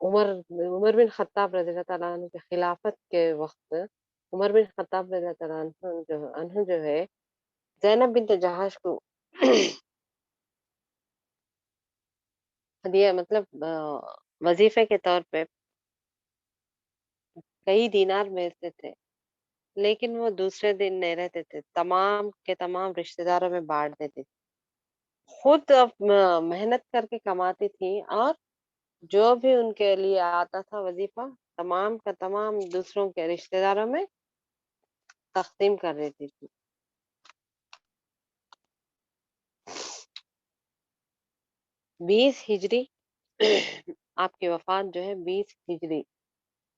عمر بن خطاب رضی اللہ تعالیٰ عنہ کے خلافت کے وقت عمر بن خطاب رضی اللہ تعالیٰ عنہ جو ہے زینب بنت جہاش کو ہدیہ مطلب وظیفے کے طور پہ کئی دینار بھیجتے تھے، لیکن وہ دوسرے دن نہیں رہتے تھے، تمام کے تمام رشتہ داروں میں بانٹ دیتی تھی، خود محنت کر کے کماتی تھی اور جو بھی ان کے لیے آتا تھا وظیفہ تمام کا تمام دوسروں کے رشتہ داروں میں تقسیم کر دیتی تھی۔ 20 ہجری آپ کی وفات جو ہے 20 ہجری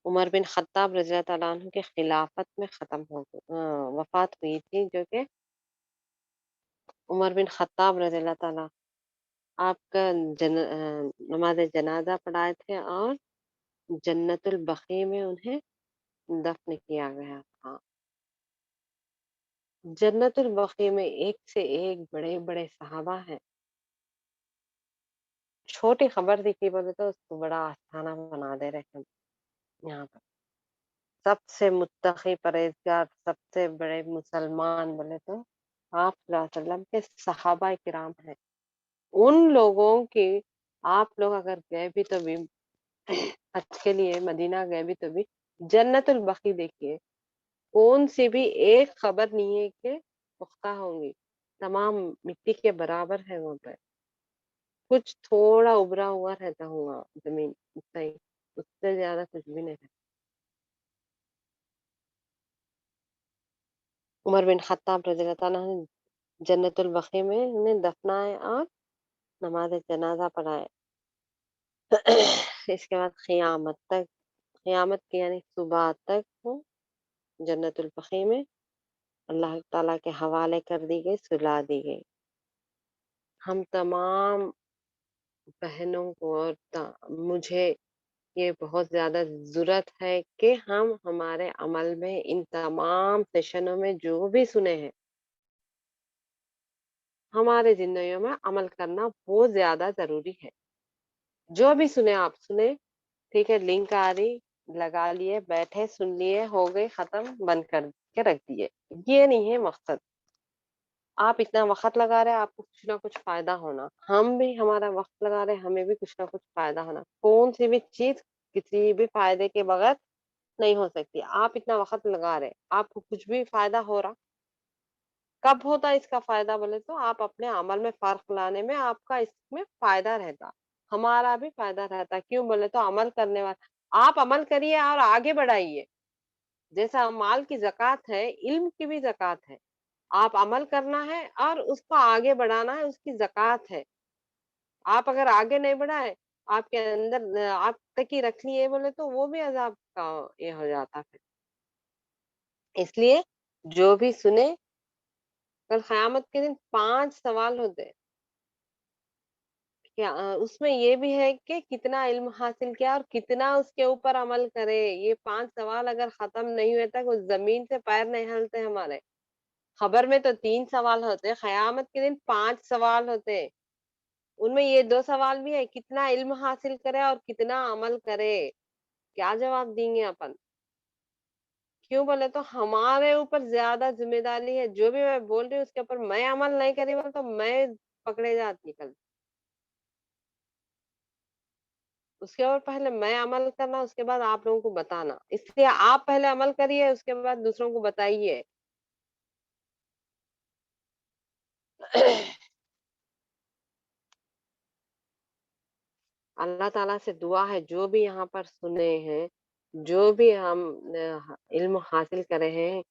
عمر بن خطاب رضی اللہ تعالیٰ عنہ کے خلافت میں ختم ہو گئی وفات ہوئی تھی، جو کہ عمر بن خطاب رضی اللہ تعالیٰ آپ کا نماز جنازہ پڑھائے تھے اور جنت البقیع میں انہیں دفن کیا گیا تھا۔ جنت البقیع میں ایک سے ایک بڑے بڑے صحابہ ہیں، چھوٹی خبر دکھی بولے تو اس کو بڑا آستانہ بنا دے رہے ہیں یہاں پر۔ سب سے متقی پرہیزگار سب سے بڑے مسلمان بولے تو آپ صلی اللہ علیہ وسلم کے صحابہ کرام ہیں، ان لوگوں کی آپ لوگ اگر گئے بھی تو بھی حج کے لیے مدینہ گئے بھی تو بھی جنت البقیع دیکھیے، کون سی بھی ایک خبر نہیں ہے کہ پختہ ہوں گی، تمام مٹی کے برابر ہے وہاں پہ، کچھ تھوڑا ابھرا ہوا رہتا ہوگا زمین، اتنا ہی، اس سے زیادہ کچھ بھی نہیں ہے۔ عمر بن خطاب رضی اللہ تعالیٰ عنہ جنت البقیع میں انہیں دفنائے اور نماز جنازہ پڑھائے۔ اس کے بعد قیامت کی یعنی صبح تک وہ جنت البقیع میں اللہ تعالیٰ کے حوالے کر دی گئی، سلا دی گئی۔ ہم تمام بہنوں کو اور مجھے یہ بہت زیادہ ضرورت ہے کہ ہم ہمارے عمل میں ان تمام سیشنوں میں جو بھی سنے ہیں ہمارے زندگیوں میں عمل کرنا بہت زیادہ ضروری ہے۔ جو بھی سنے آپ سنے، ٹھیک ہے، لنک آ رہی لگا لیے، بیٹھے سن لیے، ہو گئی ختم، بند کر کے رکھ دیے، یہ نہیں ہے مقصد۔ آپ اتنا وقت لگا رہے آپ کو کچھ نہ کچھ فائدہ ہونا، ہم بھی ہمارا وقت لگا رہے ہمیں بھی کچھ نہ کچھ فائدہ ہونا، کون سی بھی چیز کسی بھی فائدے کے بغیر نہیں ہو سکتی۔ آپ اتنا وقت لگا رہے آپ کو کچھ بھی فائدہ ہو رہا، کب ہوتا اس کا فائدہ بولے تو آپ اپنے عمل میں فرق لانے میں آپ کا اس میں فائدہ رہتا، ہمارا بھی فائدہ رہتا۔ کیوں بولے تو عمل کرنے والا آپ عمل کریے اور آگے بڑھائیے، جیسا مال کی زکوٰۃ ہے علم کی بھی زکوٰۃ ہے، آپ عمل کرنا ہے اور اس کو آگے بڑھانا ہے، اس کی زکوٰۃ ہے۔ آپ اگر آگے نہیں بڑھائے آپ کے اندر آپ تک ہی رکھ لیے بولے تو وہ بھی عذاب کا یہ ہو جاتا پھر۔ اس لیے جو بھی سنے، کل قیامت کے دن 5 سوال ہوتے ہیں، اس میں یہ بھی ہے کہ کتنا علم حاصل کیا اور کتنا اس کے اوپر عمل کرے۔ یہ 5 سوال اگر ختم نہیں ہوئے تک اس زمین سے پیر نہیں ہلتے ہمارے۔ خبر میں تو 3 سوال ہوتے، قیامت کے دن 5 سوال ہوتے، ان میں یہ 2 سوال بھی ہے، کتنا علم حاصل کرے اور کتنا عمل کرے، کیا جواب دیں گے اپن؟ کیوں بولے تو ہمارے اوپر زیادہ ذمہ داری ہے، جو بھی میں بول رہی ہوں اس کے اوپر میں عمل نہیں کری بولے تو میں پکڑے جاتی کل، اس کے اوپر پہلے میں عمل کرنا، اس کے بعد آپ لوگوں کو بتانا، اس لیے آپ پہلے عمل کریے اس کے بعد دوسروں کو بتائیے۔ اللہ تعالیٰ سے دعا ہے جو بھی یہاں پر سنے ہیں، جو بھی ہم علم حاصل کرے ہیں،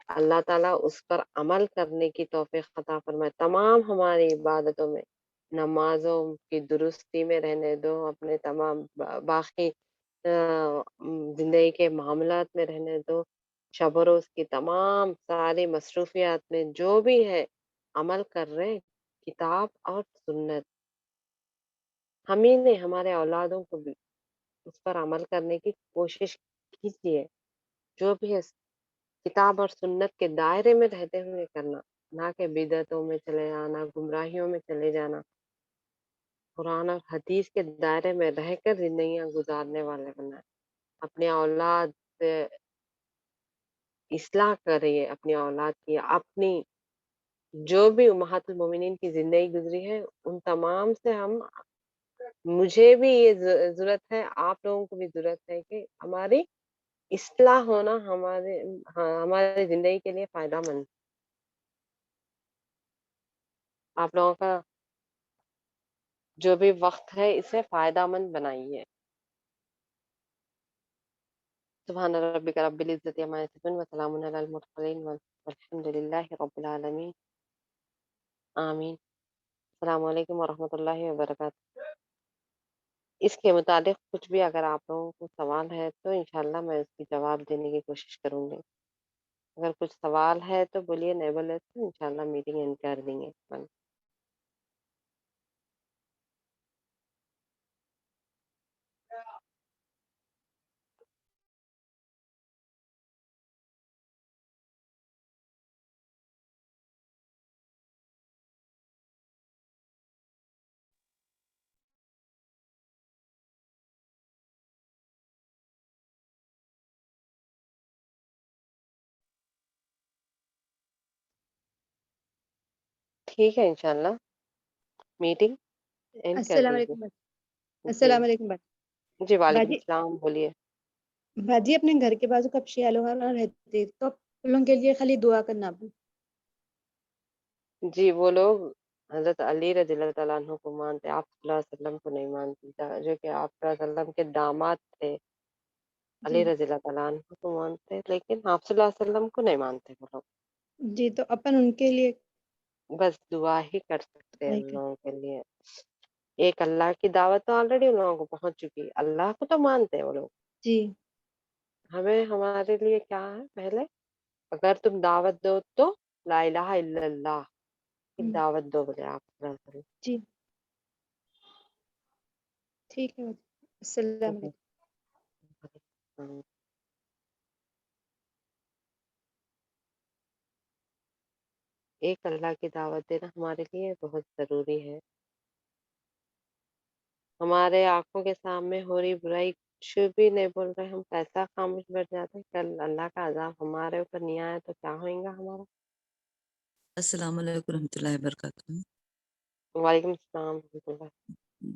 اللہ تعالیٰ اس پر عمل کرنے کی توفیق عطا فرمائے، تمام ہماری عبادتوں میں، نمازوں کی درستی میں رہنے دو، اپنے تمام باقی زندگی کے معاملات میں رہنے دو، شب و روز کی تمام ساری مصروفیات میں جو بھی ہے عمل کر رہے ہیں، کتاب اور سنت، ہم ہی نے ہمارے اولادوں کو بھی اس پر عمل کرنے کی کوشش کیجیے، جو بھی ہے کتاب اور سنت کے دائرے میں رہتے ہوئے کرنا، نہ کہ بدعتوں میں چلے جانا، گمراہیوں میں چلے جانا۔ قرآن اور حدیث کے دائرے میں رہ کر زندگیاں گزارنے والے بنائے. اپنی اولاد سے اصلاح کریے، اپنی اولاد کی، اپنی جو بھی امہات المومنین کی زندگی گزری ہے ان تمام سے مجھے بھی یہ ضرورت ہے، آپ لوگوں کو بھی ضرورت ہے کہ ہماری اصلاح ہونا ہمارے زندگی کے لیے فائدہ مند. آپ لوگوں کا جو بھی وقت ہے اسے فائدہ مند بنائیے. سبحان ربک رب العزت عما یصفون وسلام علی المرسلین والحمد للہ رب العالمین. آمین. السلام علیکم ورحمۃ اللہ وبرکاتہ. اس کے متعلق کچھ بھی اگر آپ لوگوں کو سوال ہے تو انشاءاللہ میں اس کی جواب دینے کی کوشش کروں گی. اگر کچھ سوال ہے تو بولیے، نہیں بولے تو انشاءاللہ میٹنگ اینڈ کر دیں گے. ٹھیک ہے انشاءاللہ میٹنگ اینڈ کر السلام دیجیے. علیکم جی السلام علیکم جی وعلیکم باجی. السلام، بولیے. باجی اپنے گھر کے بازو کب شیعہ لوگ رہتے تو ان لوگوں کے لیے خالی دعا کرنا آپ. جی وہ لوگ حضرت علی رضی اللہ تعالیٰ عنہ کو مانتے، آپ صلی اللہ علیہ وسلم کو نہیں مانتے، جو کہ آپ صلی اللہ علیہ وسلم کے داماد تھے. علی جی رضی اللہ تعالیٰ عنہ کو مانتے لیکن آپ صلی اللہ علیہ وسلم کو نہیں مانتے وہ لوگ. جی تو اپن ان کے لیے بس دعا ہی کر سکتے ہیں نہیں ان کر. لوگوں کے لیے. ایک اللہ کی دعوت تو آلریڈی ان لوگوں کو پہنچ چکی ہے، اللہ کو تو مانتے ہیں وہ لوگ. جی ہمیں ہمارے لیے کیا ہے، پہلے اگر تم دعوت دو تو لا الہ الا اللہ کی دعوت دو بولے آپ صلی اللہ علیہ جی ٹھیک ہے. السلام علیکم. وسلم. ایک اللہ کی دعوت دینا ہمارے لیے بہت ضروری ہے. ہمارے آنکھوں کے سامنے ہو رہی برائی کچھ بھی نہیں بول رہے، ہم کیسا خاموش بیٹھ جاتے ہیں. کل اللہ کا عذاب ہمارے اوپر نہیں آیا تو کیا ہوگا ہمارا. السلام علیکم ورحمۃ اللہ وبرکاتہ. وعلیکم السلام ورحمۃ اللہ.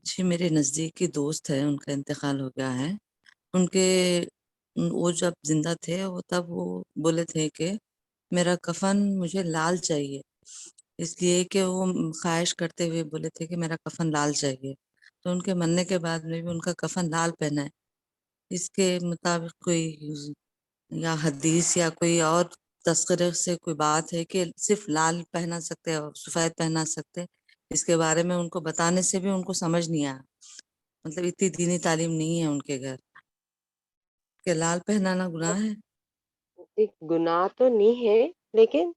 جی میرے نزدیکی دوست ہے، ان کا انتقال ہو گیا ہے. ان کے وہ جب زندہ تھے وہ تب وہ بولے تھے کہ میرا کفن مجھے لال چاہیے، اس لیے کہ وہ خواہش کرتے ہوئے بولے تھے کہ میرا کفن لال چاہیے. تو ان کے مرنے کے بعد میں بھی ان کا کفن لال پہنا ہے. اس کے مطابق کوئی یا حدیث یا کوئی اور تذکرے سے کوئی بات ہے کہ صرف لال پہنا سکتے اور سفید پہنا سکتے؟ اس کے بارے میں ان کو بتانے سے بھی ان کو سمجھ نہیں آیا. مطلب اتنی دینی تعلیم نہیں ہے ان کے گھر کہ لال پہنانا گناہ ہے. گناہ تو نہیں ہے لیکن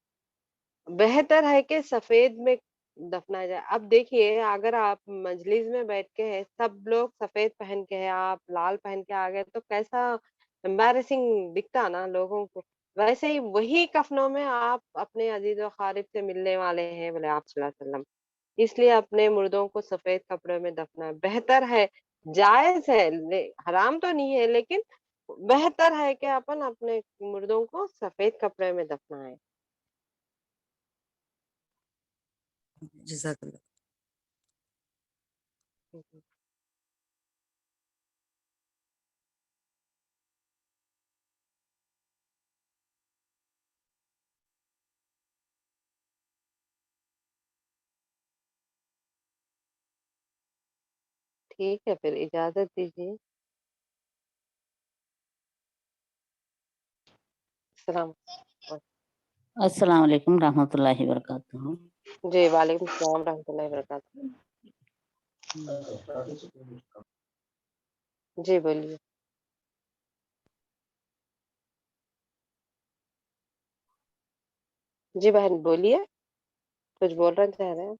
بہتر ہے کہ سفید میں دفنا جائے. اب دیکھیے اگر آپ مجلس میں بیٹھ کے ہے، سب لوگ سفید پہن کے ہیں، آپ لال پہن کے آ گئے تو کیسا امبیرسنگ دکھتا نا لوگوں کو. ویسے ہی وہی کفنوں میں آپ اپنے عزیز و اقارب سے ملنے والے ہیں بولے آپ صلی اللہ علیہ وسلم، اس لیے اپنے مردوں کو سفید کپڑے میں دفنا بہتر ہے. جائز ہے، حرام تو نہیں ہے لیکن بہتر ہے کہ اپن اپنے مردوں کو سفید کپڑے میں دفنائیں. جزاک اللہ. ٹھیک ہے پھر اجازت دیجیے. السلام. السلام علیکم رحمۃ اللہ وبرکاتہ. جی وعلیکم السلام ورحمۃ اللہ وبرکاتہ. جی بولیے. جی بہن بولیے، کچھ بولنا چاہ رہے ہیں.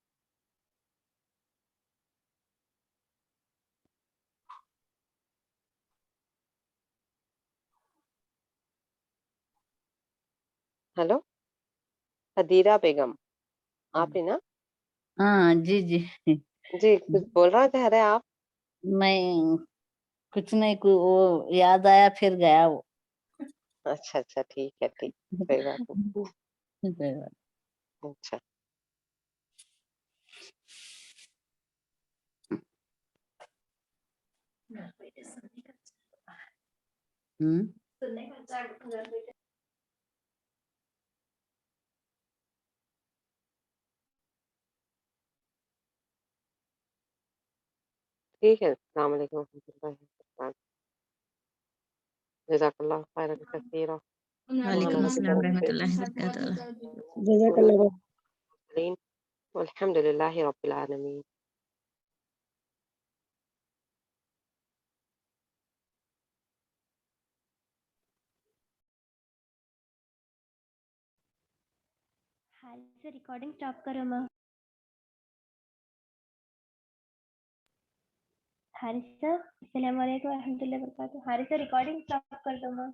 ہیلو حدیرہ بیگم، آپ ہی نا؟ ہاں جی جی جی کچھ بولنا چاہ رہے ہیں آپ؟ نہیں کچھ نہیں وہ یاد آیا پھر گیا وہ. اچھا اچھا ٹھیک ہے ٹھیک، کوئی بات نہیں. اچھا ٹھیک ہے. السلام علیکم ورحمۃ اللہ وبرکاتہ. جزاک اللہ خیرا کثیرا. وعلیکم السلام ورحمۃ اللہ وبرکاتہ. جزاک اللہ. والحمد للہ رب العالمین. حارث ریکارڈنگ اسٹاپ کرو ماں. حارث السلام علیکم ورحمۃ اللہ وبرکاتہ. حارث ریکارڈنگ اسٹاپ کر دو ماں.